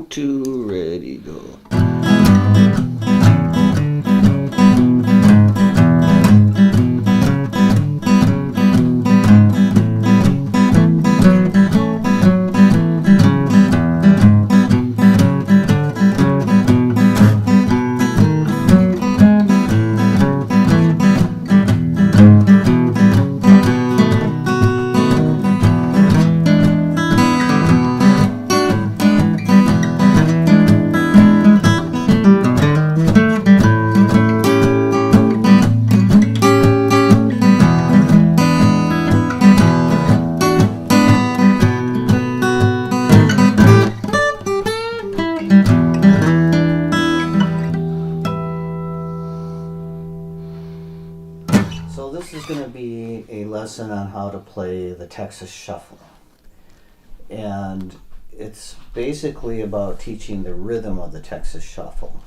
Two, ready, go. So this is going to be a lesson on how to play the Texas Shuffle. And it's basically about teaching the rhythm of the Texas Shuffle,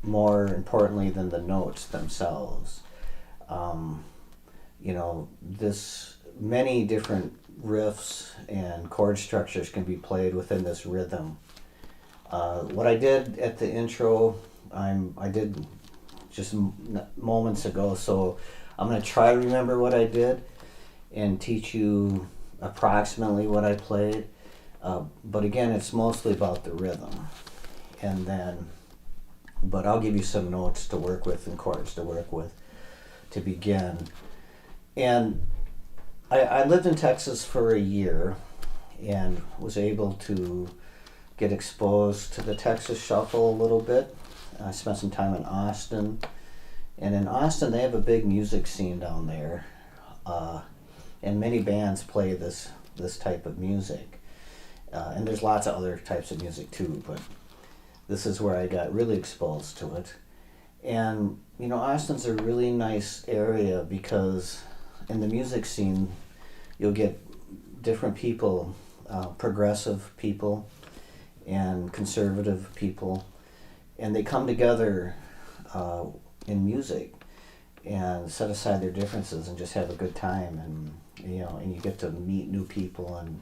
more importantly than the notes themselves. This many different riffs and chord structures can be played within this rhythm. What I did at the intro, I did just moments ago, so I'm going to try to remember what I did and teach you approximately what I played. But again, it's mostly about the rhythm. But I'll give you some notes to work with and chords to work with to begin. And I lived in Texas for a year and was able to get exposed to the Texas Shuffle a little bit. I spent some time in Austin, and in Austin they have a big music scene down there, and many bands play this type of music, and there's lots of other types of music too, but this is where I got really exposed to it. And Austin's a really nice area because in the music scene you'll get different people, progressive people and conservative people, and they come together in music and set aside their differences and just have a good time, and you get to meet new people and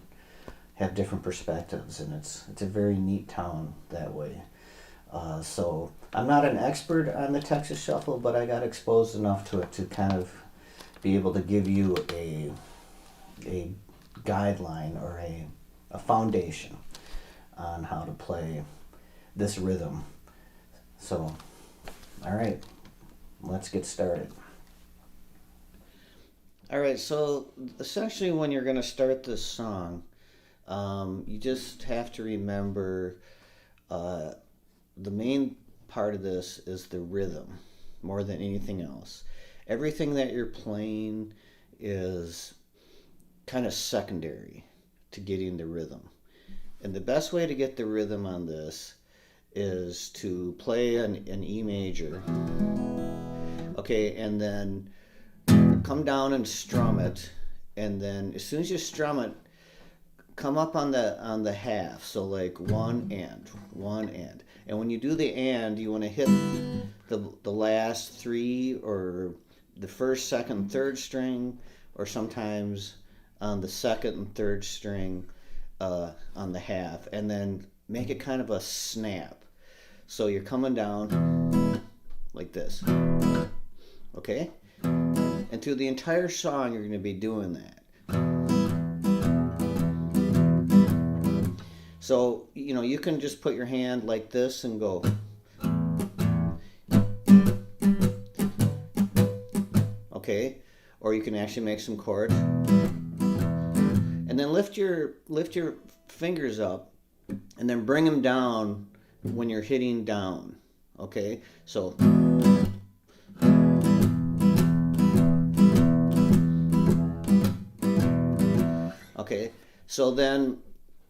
have different perspectives, and it's a very neat town that way. So I'm not an expert on the Texas Shuffle, but I got exposed enough to it to kind of be able to give you a guideline or a foundation on how to play this rhythm. So, all right, let's get started. All right, so essentially when you're going to start this song, you just have to remember the main part of this is the rhythm more than anything else. Everything that you're playing is kind of secondary to getting the rhythm. And the best way to get the rhythm on this is to play an E major, okay, and then come down and strum it, and then as soon as you strum it, come up on the half, so like one and, and when you do the and, you want to hit the last three or the first, second, third string, or sometimes on the second and third string on the half, and then make it kind of a snap. So you're coming down like this, okay? And through the entire song, you're going to be doing that. So, you can just put your hand like this and go. Okay? Or you can actually make some chords. And then lift your fingers up and then bring them down when you're hitting down. Okay? So okay. So then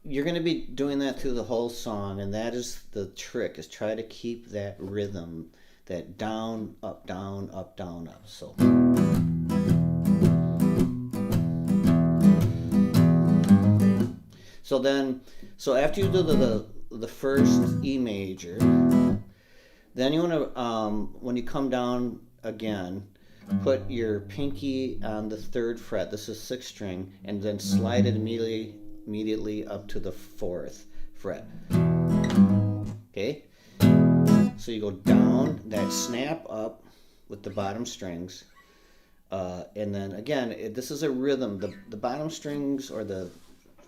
you're going to be doing that through the whole song, and that is the trick, is try to keep that rhythm, that down, up, down, up, down, up. So after you do the first E major, then you want to, when you come down again, put your pinky on the third fret, this is 6th string, and then slide it immediately immediately up to the 4th fret. Okay? So you go down, that snap up with the bottom strings, and then again, this is a rhythm. The bottom strings or the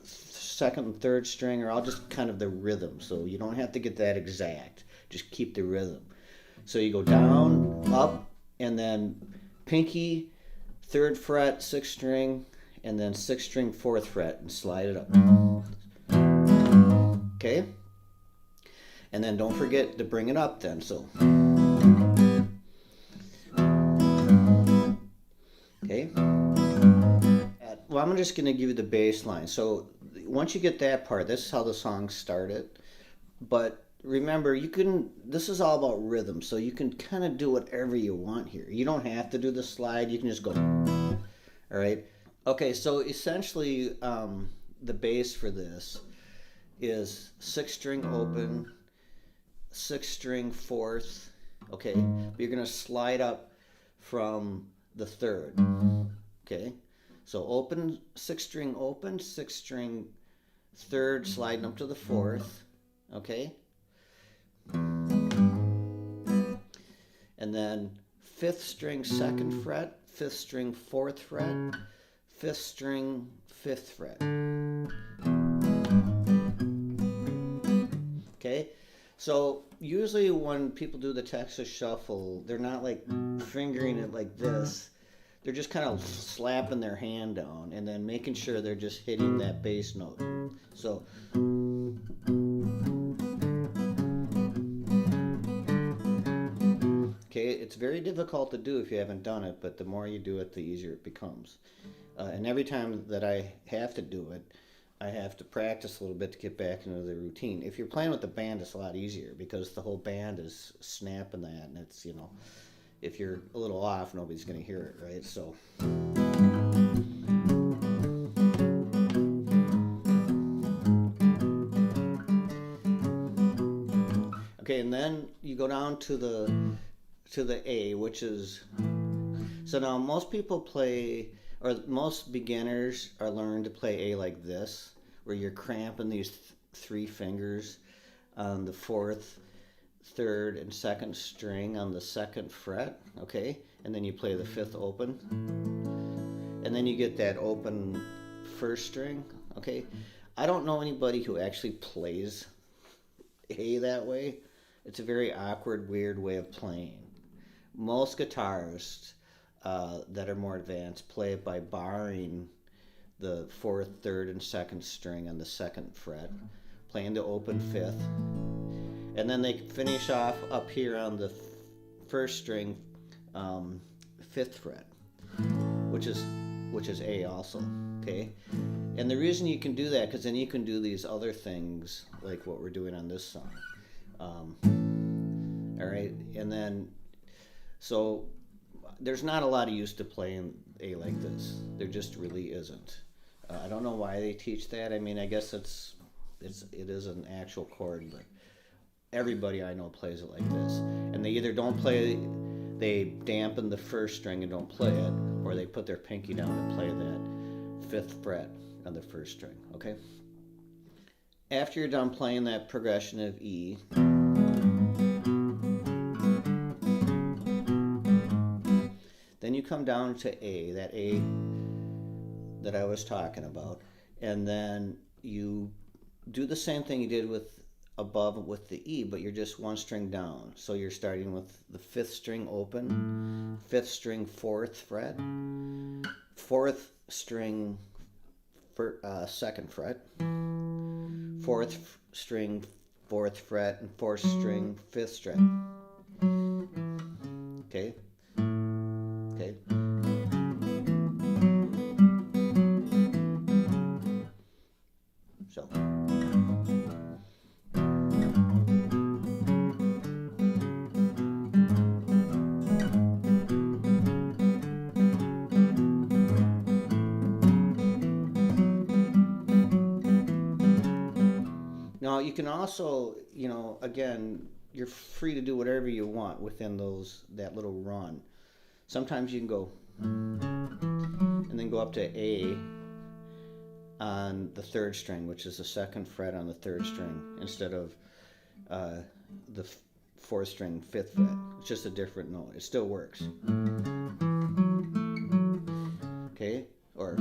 second and third string are all just kind of the rhythm, so you don't have to get that exact. Just keep the rhythm. So you go down, up, and then pinky, 3rd fret, 6th string, and then 6th string, 4th fret, and slide it up. Okay? And then don't forget to bring it up then. So, okay. Well, I'm just going to give you the bass line. So once you get that part, this is how the song started. But remember, this is all about rhythm, so you can kind of do whatever you want here. You don't have to do the slide, you can just go. All right? Okay, so essentially, the bass for this is 6th string open, 6th string 4th, okay? But you're going to slide up from the 3rd, okay? So open, 6th string open, 6th string 3rd, sliding up to the 4th, okay? And then 5th string 2nd fret, 5th string 4th fret, 5th string 5th fret. Okay? So usually when people do the Texas Shuffle, they're not like fingering it like this. They're just kind of slapping their hand down and then making sure they're just hitting that bass note. So okay, it's very difficult to do if you haven't done it, but the more you do it, the easier it becomes. And every time that I have to do it, I have to practice a little bit to get back into the routine. If you're playing with the band, it's a lot easier because the whole band is snapping that, and it's, you know, if you're a little off, nobody's going to hear it, right? So. Okay, and then you go down to the A, which is, so now most people play, or most beginners are learning to play A like this, where you're cramping these 3 fingers on the 4th, 3rd, and 2nd string on the 2nd fret, okay? And then you play the 5th open. And then you get that open 1st string, okay? I don't know anybody who actually plays A that way. It's a very awkward, weird way of playing. Most guitarists that are more advanced play it by barring the 4th, 3rd, and 2nd string on the 2nd fret, playing the open 5th, and then they finish off up here on the 1st string, 5th fret, which is A also, okay? And the reason you can do that, because then you can do these other things like what we're doing on this song. All right, and then so there's not a lot of use to playing A like this. There just really isn't. I don't know why they teach that. I mean, I guess it is an actual chord, but everybody I know plays it like this. And they either don't play, they dampen the 1st string and don't play it, or they put their pinky down and play that 5th fret on the 1st string, okay? After you're done playing that progression of E, then you come down to A, that A that I was talking about, and then you do the same thing you did with above with the E, but you're just 1 string down. So you're starting with the 5th string open, 5th string 4th fret, 4th string 2nd fret, 4th string 4th fret, and 4th string 5th string. Okay? Okay? So. Now you can also, you know, again, you're free to do whatever you want within that little run. Sometimes you can go and then go up to A, on the third string, which is the second fret on the third string, instead of the fourth string, fifth fret. It's just a different note. It still works. Okay? Or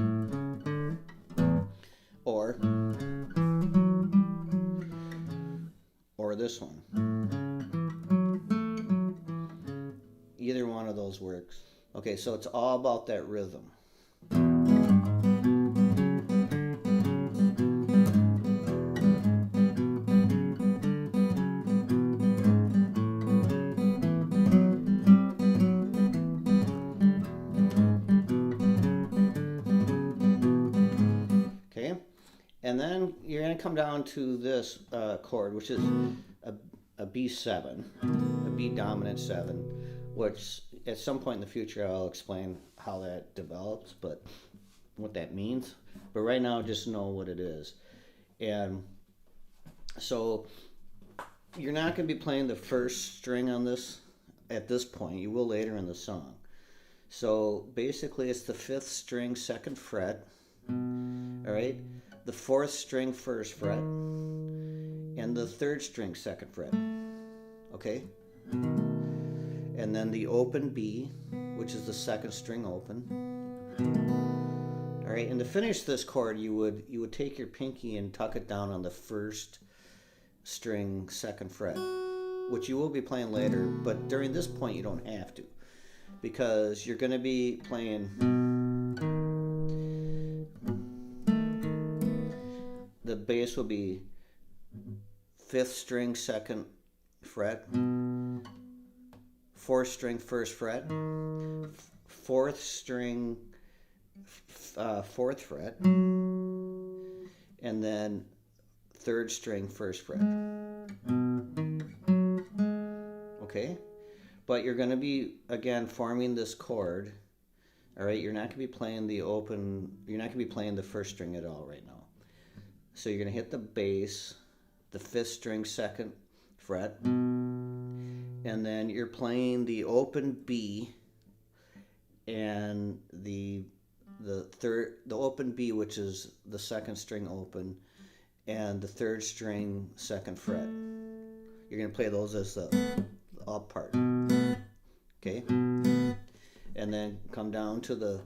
this one. Either one of those works. Okay, so it's all about that rhythm. Okay, and then you're going to come down to this chord, which is a B7, a B dominant 7, which at some point in the future I'll explain how that develops, but what that means. But right now, just know what it is. And so you're not going to be playing the first string on this at this point. You will later in the song. So basically it's the fifth string, second fret, all right? The fourth string, first fret, and the third string, second fret, okay? And then the open B, which is the second string open. All right, and to finish this chord, you would take your pinky and tuck it down on the first string, second fret, which you will be playing later, but during this point you don't have to, because you're going to be playing the bass will be fifth string, second fret, fourth string, first fret, fourth string, fourth fret, and then third string, first fret. Okay? But you're going to be, again, forming this chord. All right? You're not going to be playing the open, you're not going to be playing the first string at all right now. So you're going to hit the bass, the fifth string, second fret, and then you're playing the open B and the open B, which is the second string open, and the third string, second fret. You're going to play those as the up part. Okay? And then come down to the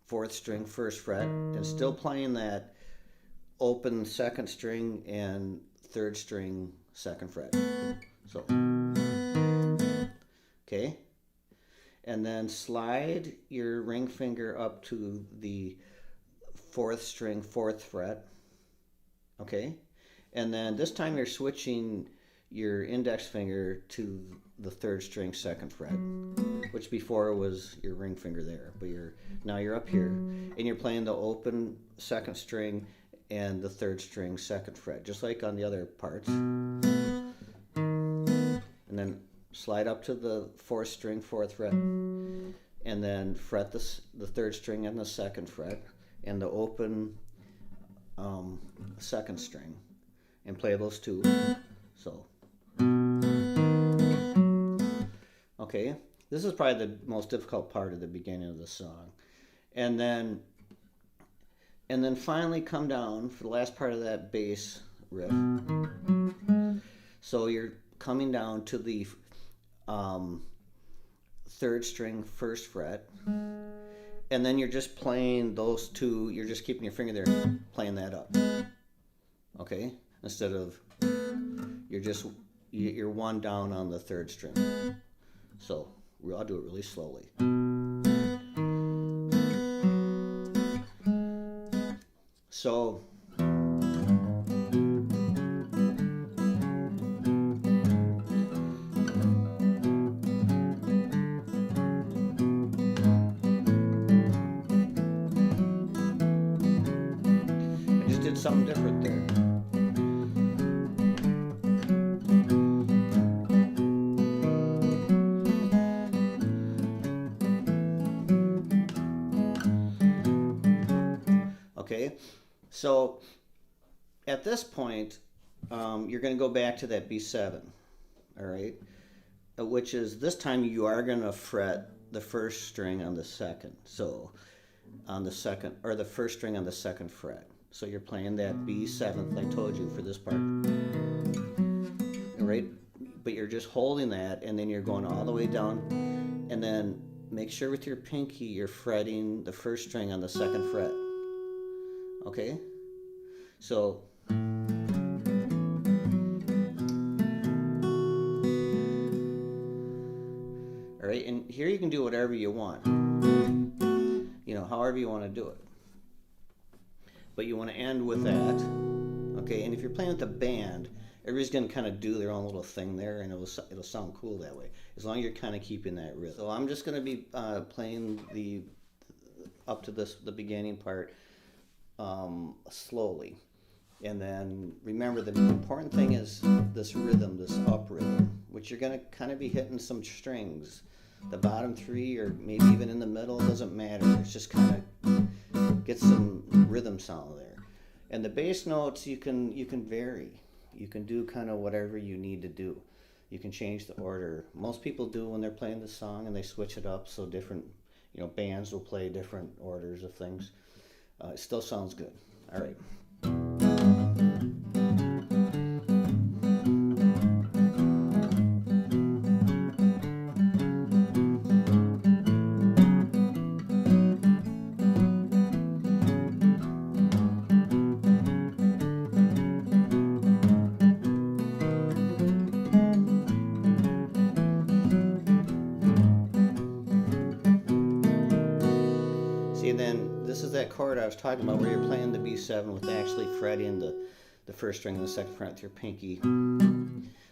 fourth string, first fret, and still playing that open second string and third string, second fret. So, okay? And then slide your ring finger up to the fourth string, fourth fret. Okay? And then this time you're switching your index finger to the third string, second fret, which before was your ring finger there, but now you're up here, and you're playing the open second string and the third string, second fret, just like on the other parts. And then slide up to the fourth string, fourth fret, and then fret the third string and the second fret, and the open second string, and play those two. So, okay, this is probably the most difficult part of the beginning of the song. And then finally come down for the last part of that bass riff. So you're coming down to the third string, first fret, and then you're just playing those two, you're just keeping your finger there, playing that up. Okay? Instead of, you're one down on the third string. So I'll do it really slowly. So I just did something different there. Okay, so at this point, you're going to go back to that B7, all right, which is this time you are going to fret the first string on the second. So on the second, or the first string on the second fret. So you're playing that B seventh I told you for this part, right? But you're just holding that, and then you're going all the way down, and then make sure with your pinky you're fretting the first string on the second fret. Okay? So all right, and here you can do whatever you want. You know, however you want to do it. But you want to end with that. Okay, and if you're playing with a band, everybody's going to kind of do their own little thing there, and it'll sound cool that way, as long as you're kind of keeping that rhythm. So I'm just going to be playing the up to the beginning part slowly. And then remember, the important thing is this rhythm, this up rhythm, which you're going to kind of be hitting some strings. The bottom three, or maybe even in the middle, doesn't matter. It's just kind of get some rhythm sound there. And the bass notes, you can vary. You can do kind of whatever you need to do. You can change the order. Most people do when they're playing the song, and they switch it up so different, bands will play different orders of things. It still sounds good. All right. And then this is that chord I was talking about, where you're playing the B7 with actually fretting the first string and the second fret with your pinky.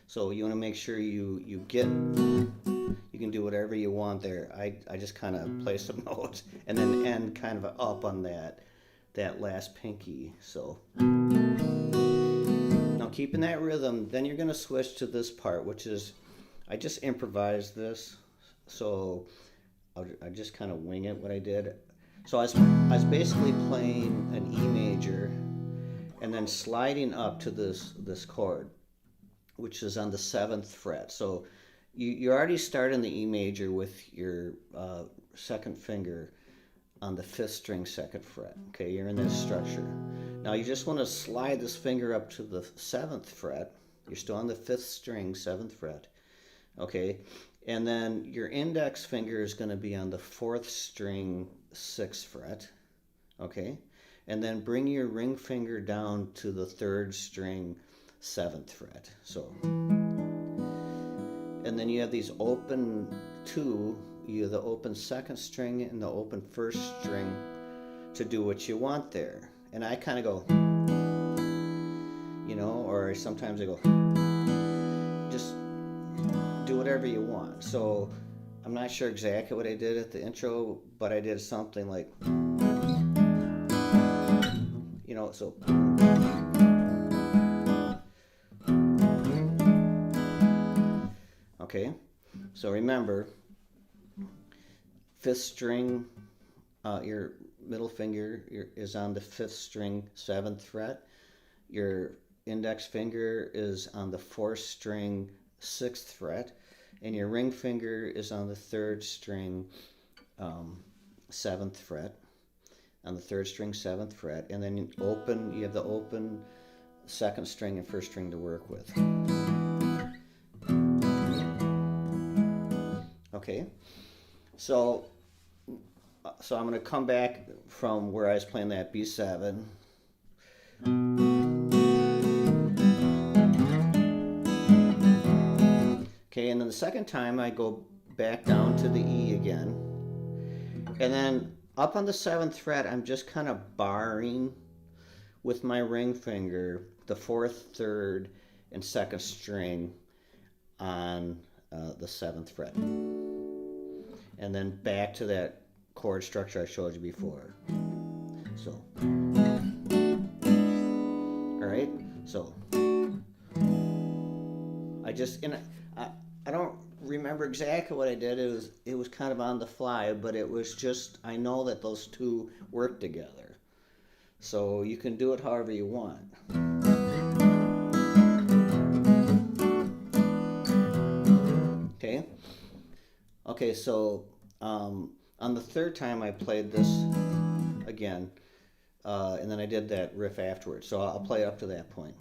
So you want to make sure you can do whatever you want there. I just kind of play some notes and then end kind of up on that last pinky. So now keeping that rhythm, then you're going to switch to this part, which is, I just improvised this, so I just kind of wing it what I did. So I was basically playing an E major and then sliding up to this chord, which is on the 7th fret. So you're already starting the E major with your second finger on the 5th string 2nd fret. Okay, you're in this structure. Now you just want to slide this finger up to the 7th fret. You're still on the 5th string 7th fret. Okay, and then your index finger is going to be on the 4th string 6th fret. Okay, and then bring your ring finger down to the 3rd string 7th fret. So, and then you have these open you have the open 2nd string and the open 1st string to do what you want there. And I kind of go, or sometimes I go, just do whatever you want. So I'm not sure exactly what I did at the intro, but I did something like, so. Okay, so remember, 5th string, your middle finger is on the 5th string 7th fret. Your index finger is on the 4th string 6th fret, and your ring finger is on the 3rd string 7th fret, on the 3rd string 7th fret, and then you have the open 2nd string and 1st string to work with. Okay, so I'm going to come back from where I was playing that B7. Okay, and then the second time I go back down to the E again. And then up on the 7th fret, I'm just kind of barring with my ring finger the 4th, 3rd, and 2nd string on the 7th fret. And then back to that chord structure I showed you before. So, all right, so I don't remember exactly what I did. It was kind of on the fly, but it was just, I know that those two work together. So you can do it however you want. Okay, so on the 3rd time I played this again, and then I did that riff afterwards. So I'll play up to that point.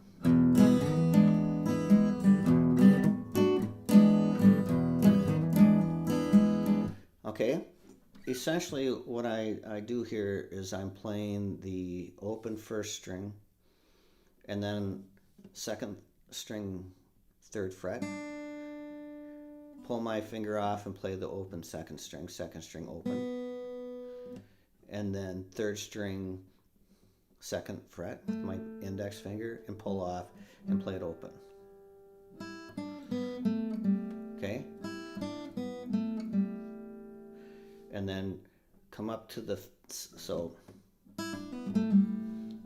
Okay, essentially what I do here is I'm playing the open first string and then second string 3rd fret, pull my finger off and play the open second string open, and then 3rd string 2nd fret with my index finger and pull off and play it open. Okay? And then come up to the,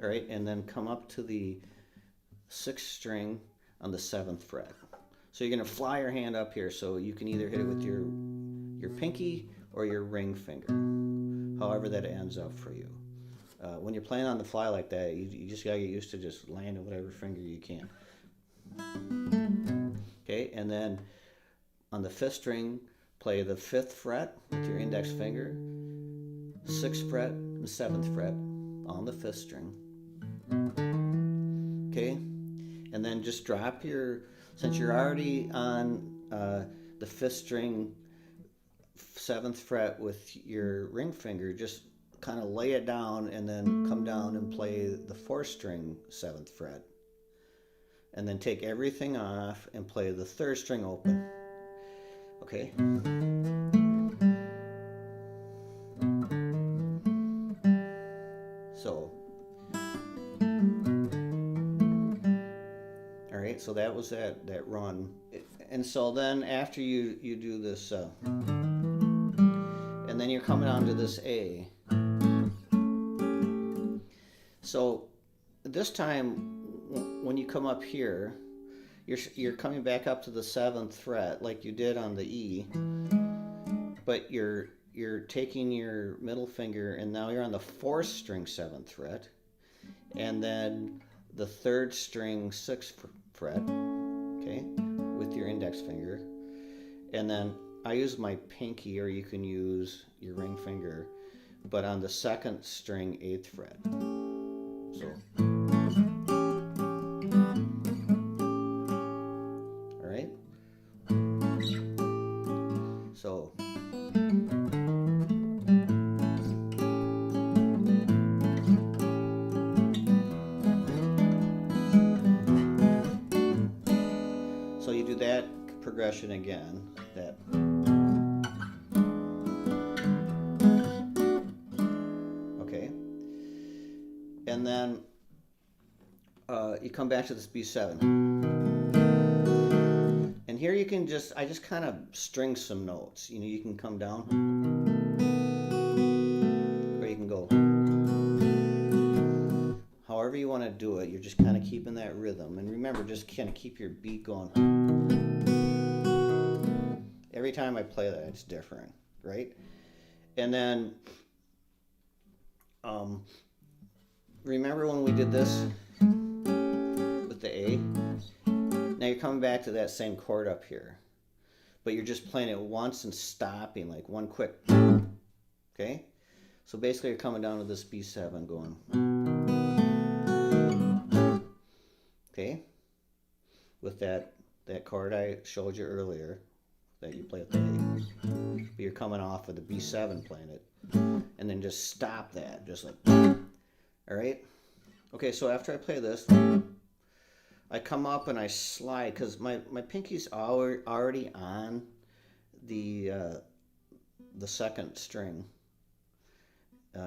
alright, and then come up to the 6th string on the 7th fret. So you're going to fly your hand up here, so you can either hit it with your pinky or your ring finger, however that ends up for you. When you're playing on the fly like that, you just got to get used to just landing whatever finger you can. Okay, and then on the 5th string, play the 5th fret with your index finger, 6th fret and 7th fret on the 5th string. Okay, and then just drop your, since you're already on the 5th string 7th fret with your ring finger, just kind of lay it down and then come down and play the 4th string 7th fret. And then take everything off and play the 3rd string open. Okay? So, alright, so that was that run. And so then after you do this, and then you're coming on to this A. So this time, when you come up here, you're coming back up to the 7th fret like you did on the E, but you're taking your middle finger and now you're on the 4th string 7th fret, and then the 3rd string 6th fret, okay, with your index finger, and then I use my pinky, or you can use your ring finger, but on the 2nd string 8th fret. So, all right. So, you do that progression again. That. Okay. And then you come back to this B7. And here you can I just kind of string some notes. You know, you can come down, or you can go. However you want to do it, you're just kind of keeping that rhythm. And remember, just kind of keep your beat going. Every time I play that, it's different, right? And then, remember when we did this with the A? Now you're coming back to that same chord up here, but you're just playing it once and stopping, like one quick, okay? So basically you're coming down to this B7 going, okay? With that chord I showed you earlier, that you play at the A. But you're coming off of the B7 playing it, and then just stop that, just like, all right? Okay, so after I play this, I come up and I slide, because my pinky's already on the 2nd string.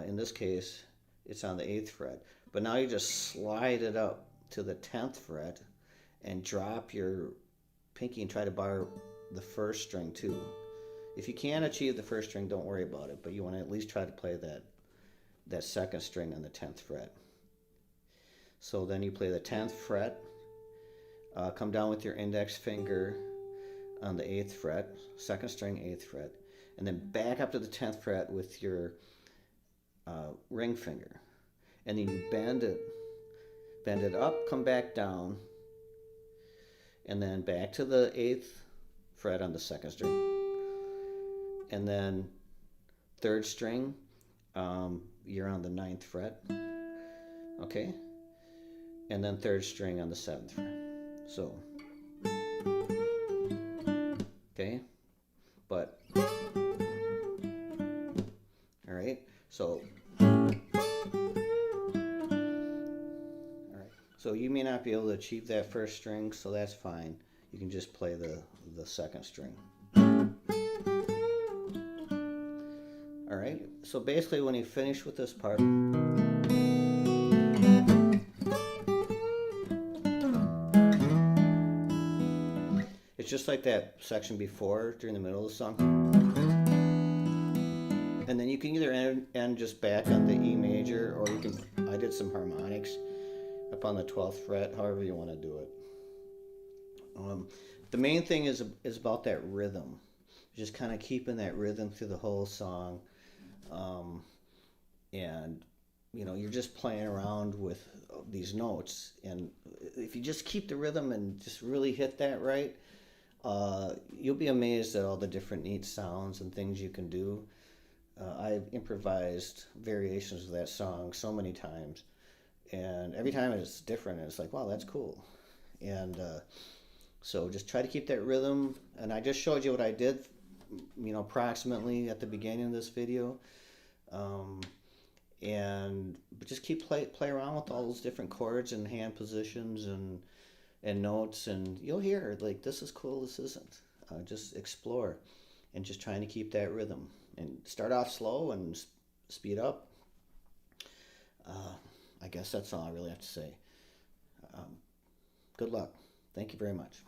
In this case, it's on the 8th fret. But now you just slide it up to the 10th fret and drop your pinky and try to bar the 1st string too. If you can't achieve the 1st string, don't worry about it, but you want to at least try to play that 2nd string on the 10th fret. So then you play the 10th fret, come down with your index finger on the 8th fret, 2nd string 8th fret, and then back up to the 10th fret with your ring finger. And then you bend it up, come back down, and then back to the 8th fret on the 2nd string. And then 3rd string, you're on the 9th fret, okay? And then 3rd string on the 7th fret. So, okay? But, all right? So, so you may not be able to achieve that 1st string, so that's fine. You can just play the 2nd string. All right, so basically when you finish with this part, it's just like that section before during the middle of the song. And then you can either end just back on the E major, or you can, I did some harmonics up on the 12th fret, however you want to do it. The main thing is about that rhythm, just kind of keeping that rhythm through the whole song, and you know, you're just playing around with these notes, and if you just keep the rhythm and just really hit that right, you'll be amazed at all the different neat sounds and things you can do. I've improvised variations of that song so many times, and every time it's different, and it's like, wow, that's cool. And so just try to keep that rhythm, and I just showed you what I did, you know, approximately at the beginning of this video. And just keep play around with all those different chords and hand positions and notes, and you'll hear like, this is cool, this isn't. Just explore and just trying to keep that rhythm, and start off slow and speed up. I guess that's all I really have to say. Good luck. Thank you very much.